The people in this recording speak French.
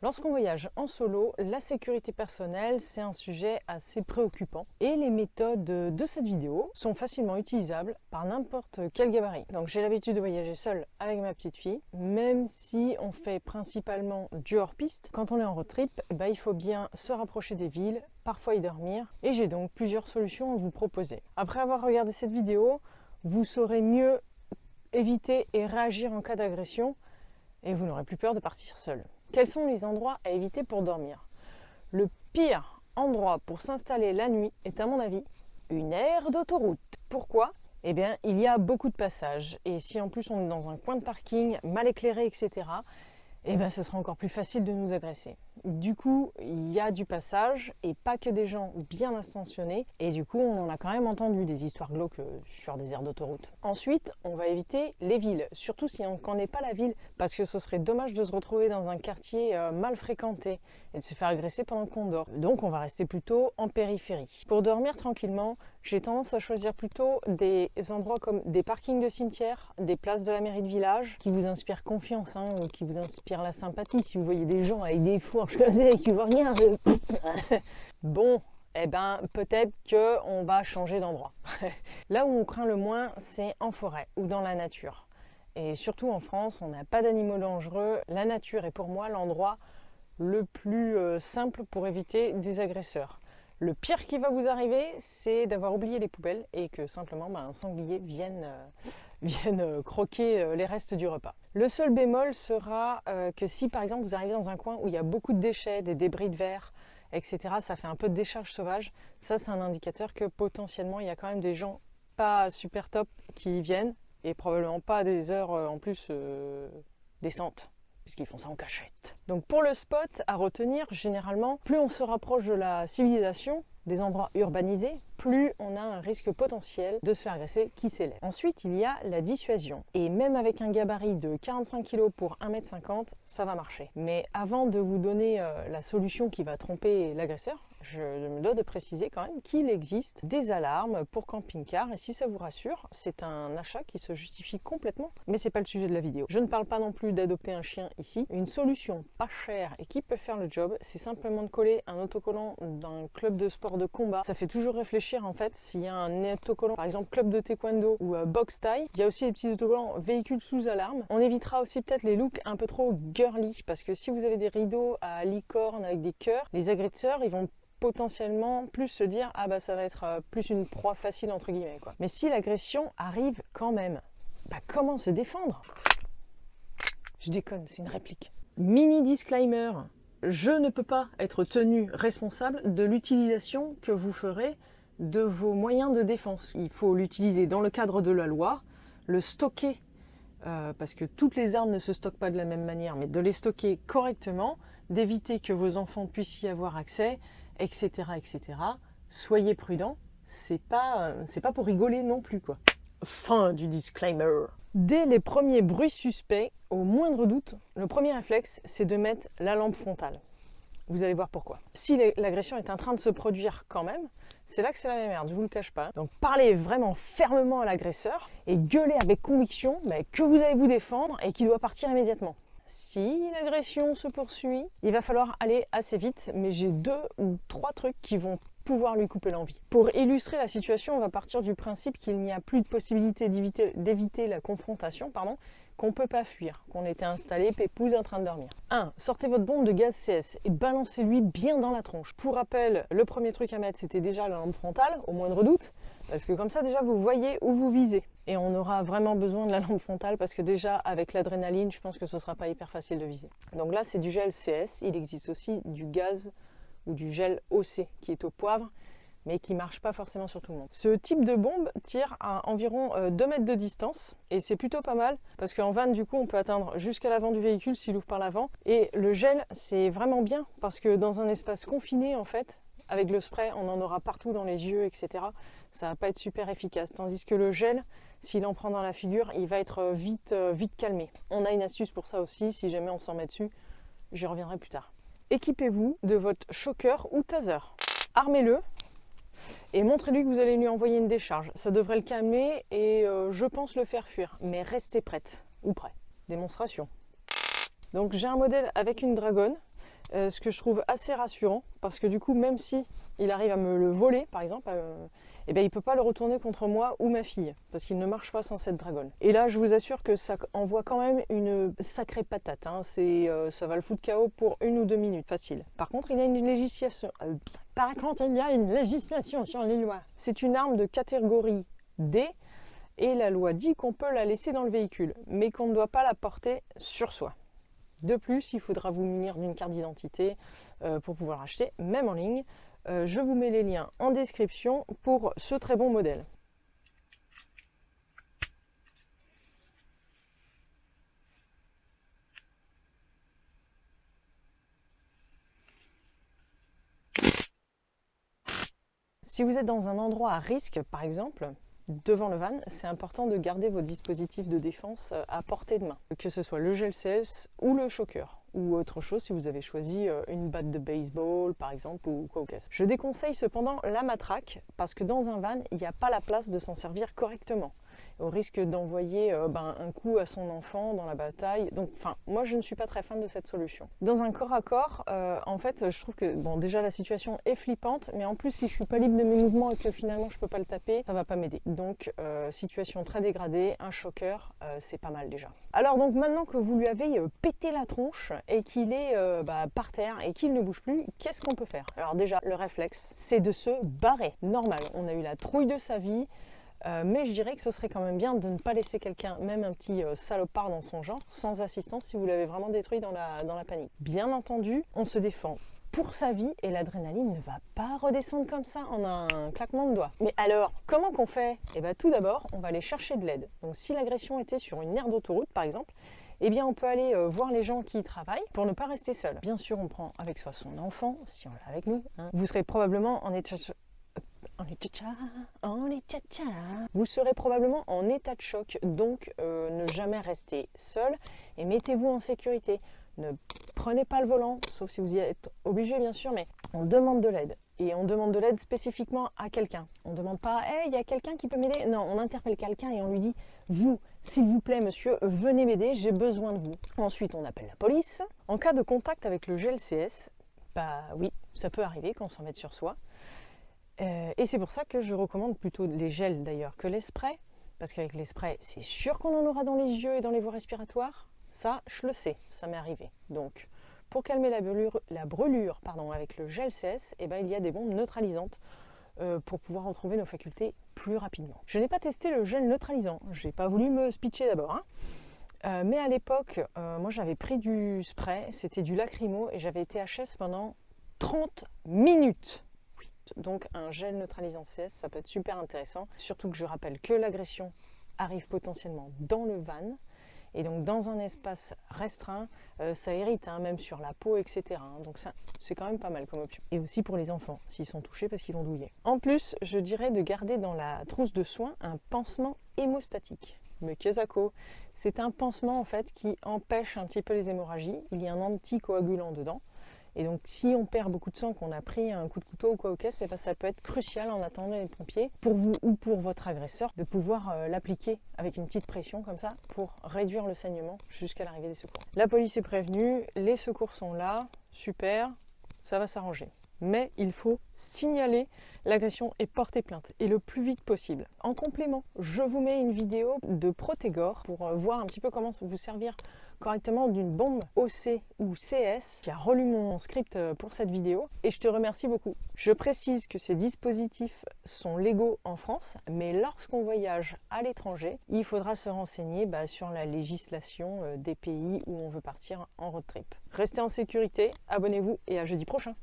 Lorsqu'on voyage en solo, la sécurité personnelle, c'est un sujet assez préoccupant et les méthodes de cette vidéo sont facilement utilisables par n'importe quel gabarit. Donc j'ai l'habitude de voyager seule avec ma petite fille, même si on fait principalement du hors-piste. Quand on est en road trip, il faut bien se rapprocher des villes, parfois y dormir, et j'ai donc plusieurs solutions à vous proposer. Après avoir regardé cette vidéo, vous saurez mieux éviter et réagir en cas d'agression et vous n'aurez plus peur de partir seul. Quels sont les endroits à éviter pour dormir? Le pire endroit pour s'installer la nuit est à mon avis une aire d'autoroute. Pourquoi? Eh bien, il y a beaucoup de passages et si en plus on est dans un coin de parking mal éclairé, etc., eh bien, ce sera encore plus facile de nous agresser. Du coup, il y a du passage et pas que des gens bien ascensionnés. Et du coup, on en a quand même entendu des histoires glauques sur des aires d'autoroute. Ensuite, on va éviter les villes, surtout si on ne connaît pas la ville, parce que ce serait dommage de se retrouver dans un quartier mal fréquenté et de se faire agresser pendant qu'on dort. Donc, on va rester plutôt en périphérie. Pour dormir tranquillement, j'ai tendance à choisir plutôt des endroits comme des parkings de cimetières, des places de la mairie de village, qui vous inspirent confiance, ou qui vous inspirent la sympathie. Si vous voyez des gens avec des fourches comme ça et qui vous regardent, bon, peut-être qu'on va changer d'endroit. Là où on craint le moins, c'est en forêt ou dans la nature. Et surtout en France, on n'a pas d'animaux dangereux. La nature est pour moi l'endroit le plus simple pour éviter des agresseurs. Le pire qui va vous arriver, c'est d'avoir oublié les poubelles et que simplement un sanglier vienne croquer les restes du repas. Le seul bémol sera que si par exemple vous arrivez dans un coin où il y a beaucoup de déchets, des débris de verre, etc., ça fait un peu de décharge sauvage, ça c'est un indicateur que potentiellement il y a quand même des gens pas super top qui y viennent et probablement pas à des heures en plus décentes, puisqu'ils font ça en cachette. Donc pour le spot à retenir, généralement, plus on se rapproche de la civilisation, des endroits urbanisés, plus on a un risque potentiel de se faire agresser qui s'élève. Ensuite, il y a la dissuasion. Et même avec un gabarit de 45 kg pour 1,50 m, ça va marcher. Mais avant de vous donner la solution qui va tromper l'agresseur, je me dois de préciser quand même qu'il existe des alarmes pour camping-car et si ça vous rassure, c'est un achat qui se justifie complètement, mais c'est pas le sujet de la vidéo. Je ne parle pas non plus d'adopter un chien ici. Une solution pas chère et qui peut faire le job, c'est simplement de coller un autocollant d'un club de sport de combat. Ça fait toujours réfléchir en fait s'il y a un autocollant, par exemple club de taekwondo ou box thai. Il y a aussi les petits autocollants véhicules sous alarme. On évitera aussi peut-être les looks un peu trop girly parce que si vous avez des rideaux à licorne avec des cœurs, les agresseurs ils vont potentiellement plus se dire ça va être plus une proie facile entre guillemets quoi. Mais si l'agression arrive quand même, comment se défendre? Je déconne, c'est une réplique. Mini disclaimer, je ne peux pas être tenu responsable de l'utilisation que vous ferez de vos moyens de défense. Il faut l'utiliser dans le cadre de la loi, le stocker parce que toutes les armes ne se stockent pas de la même manière, mais de les stocker correctement, d'éviter que vos enfants puissent y avoir accès, etc., etc. Soyez prudents, c'est pas pour rigoler non plus quoi. Fin du disclaimer. Dès les premiers bruits suspects, au moindre doute, le premier réflexe c'est de mettre la lampe frontale. Vous allez voir pourquoi. Si l'agression est en train de se produire quand même, c'est là que c'est la même merde, je vous le cache pas. Donc parlez vraiment fermement à l'agresseur et gueulez avec conviction que vous allez vous défendre et qu'il doit partir immédiatement. Si l'agression se poursuit, il va falloir aller assez vite, mais j'ai 2 ou 3 trucs qui vont pouvoir lui couper l'envie. Pour illustrer la situation, on va partir du principe qu'il n'y a plus de possibilité d'éviter la confrontation, qu'on ne peut pas fuir, qu'on était installé pépouze en train de dormir. 1. Sortez votre bombe de gaz CS et balancez-lui bien dans la tronche. Pour rappel, le premier truc à mettre, c'était déjà la lampe frontale, au moindre doute, parce que comme ça, déjà, vous voyez où vous visez. Et on aura vraiment besoin de la lampe frontale parce que déjà, avec l'adrénaline, je pense que ce ne sera pas hyper facile de viser. Donc là, c'est du gel CS. Il existe aussi du gaz ou du gel OC qui est au poivre, mais qui ne marche pas forcément sur tout le monde. Ce type de bombe tire à environ 2 mètres de distance et c'est plutôt pas mal parce qu'en van, du coup, on peut atteindre jusqu'à l'avant du véhicule s'il ouvre par l'avant. Et le gel, c'est vraiment bien parce que dans un espace confiné, en fait, avec le spray, on en aura partout dans les yeux, etc. Ça va pas être super efficace. Tandis que le gel, s'il en prend dans la figure, il va être vite calmé. On a une astuce pour ça aussi, si jamais on s'en met dessus. J'y reviendrai plus tard. Équipez-vous de votre choker ou taser. Armez-le et montrez-lui que vous allez lui envoyer une décharge. Ça devrait le calmer et je pense le faire fuir. Mais restez prête ou prêt. Démonstration. Donc j'ai un modèle avec une dragonne. Ce que je trouve assez rassurant, parce que du coup, même si il arrive à me le voler, par exemple, eh ben, il ne peut pas le retourner contre moi ou ma fille, parce qu'il ne marche pas sans cette dragonne. Et là, je vous assure que ça envoie quand même une sacrée patate. Hein. Ça va le foutre KO pour 1 ou 2 minutes, facile. Par contre, il y a une législation. Sur les lois. C'est une arme de catégorie D, et la loi dit qu'on peut la laisser dans le véhicule, mais qu'on ne doit pas la porter sur soi. De plus, il faudra vous munir d'une carte d'identité pour pouvoir l'acheter, même en ligne. Je vous mets les liens en description pour ce très bon modèle. Si vous êtes dans un endroit à risque, par exemple, devant le van, c'est important de garder vos dispositifs de défense à portée de main, que ce soit le gel CS ou le choker, ou autre chose si vous avez choisi une batte de baseball par exemple ou quoi au caisse. Je déconseille cependant la matraque parce que dans un van, il n'y a pas la place de s'en servir correctement. Au risque d'envoyer un coup à son enfant dans la bataille. Donc, moi, je ne suis pas très fan de cette solution. Dans un corps à corps, en fait, je trouve que déjà la situation est flippante, mais en plus, si je suis pas libre de mes mouvements et que finalement je peux pas le taper, ça va pas m'aider. Donc, situation très dégradée, un choker, c'est pas mal déjà. Alors donc maintenant que vous lui avez pété la tronche et qu'il est par terre et qu'il ne bouge plus, qu'est-ce qu'on peut faire? Alors déjà, le réflexe, c'est de se barrer. Normal, on a eu la trouille de sa vie. Mais je dirais que ce serait quand même bien de ne pas laisser quelqu'un, même un petit salopard dans son genre, sans assistance si vous l'avez vraiment détruit dans la panique. Bien entendu, on se défend pour sa vie et l'adrénaline ne va pas redescendre comme ça en un claquement de doigts. Mais alors, comment qu'on fait? Eh bien tout d'abord, on va aller chercher de l'aide. Donc si l'agression était sur une aire d'autoroute par exemple, eh bien on peut aller voir les gens qui y travaillent pour ne pas rester seul. Bien sûr, on prend avec soi son enfant, si on l'a avec nous. Hein. Vous serez probablement vous serez probablement en état de choc, donc ne jamais rester seul et mettez-vous en sécurité. Ne prenez pas le volant, sauf si vous y êtes obligé bien sûr, mais on demande de l'aide. Et on demande de l'aide spécifiquement à quelqu'un. On ne demande pas « Hey, il y a quelqu'un qui peut m'aider ?» Non, on interpelle quelqu'un et on lui dit « Vous, s'il vous plaît monsieur, venez m'aider, j'ai besoin de vous. » Ensuite, on appelle la police. En cas de contact avec le gel CS, bah oui, ça peut arriver qu'on s'en mette sur soi. Et c'est pour ça que je recommande plutôt les gels d'ailleurs que les sprays, parce qu'avec les sprays, c'est sûr qu'on en aura dans les yeux et dans les voies respiratoires. Ça, je le sais, ça m'est arrivé. Donc, pour calmer la brûlure avec le gel CS, il y a des bombes neutralisantes pour pouvoir retrouver nos facultés plus rapidement. Je n'ai pas testé le gel neutralisant, j'ai pas voulu me speecher d'abord. Mais à l'époque, moi j'avais pris du spray, c'était du lacrymo et j'avais été HS pendant 30 minutes. Donc un gel neutralisant CS, ça peut être super intéressant. Surtout que je rappelle que l'agression arrive potentiellement dans le van. Et donc dans un espace restreint, ça irrite, même sur la peau, etc. Donc ça, c'est quand même pas mal comme option. Et aussi pour les enfants, s'ils sont touchés parce qu'ils vont douiller. En plus, je dirais de garder dans la trousse de soins un pansement hémostatique. Mais Kezako, c'est un pansement en fait qui empêche un petit peu les hémorragies. Il y a un anticoagulant dedans. Et donc si on perd beaucoup de sang, qu'on a pris un coup de couteau ou quoi au caisse, ça peut être crucial en attendant les pompiers, pour vous ou pour votre agresseur, de pouvoir l'appliquer avec une petite pression comme ça, pour réduire le saignement jusqu'à l'arrivée des secours. La police est prévenue, les secours sont là, super, ça va s'arranger. Mais il faut signaler l'agression et porter plainte, et le plus vite possible. En complément, je vous mets une vidéo de Protégor pour voir un petit peu comment vous servir correctement d'une bombe OC ou CS qui a relu mon script pour cette vidéo et je te remercie beaucoup. Je précise que ces dispositifs sont légaux en France, mais lorsqu'on voyage à l'étranger, il faudra se renseigner sur la législation des pays où on veut partir en road trip. Restez en sécurité, abonnez-vous et à jeudi prochain.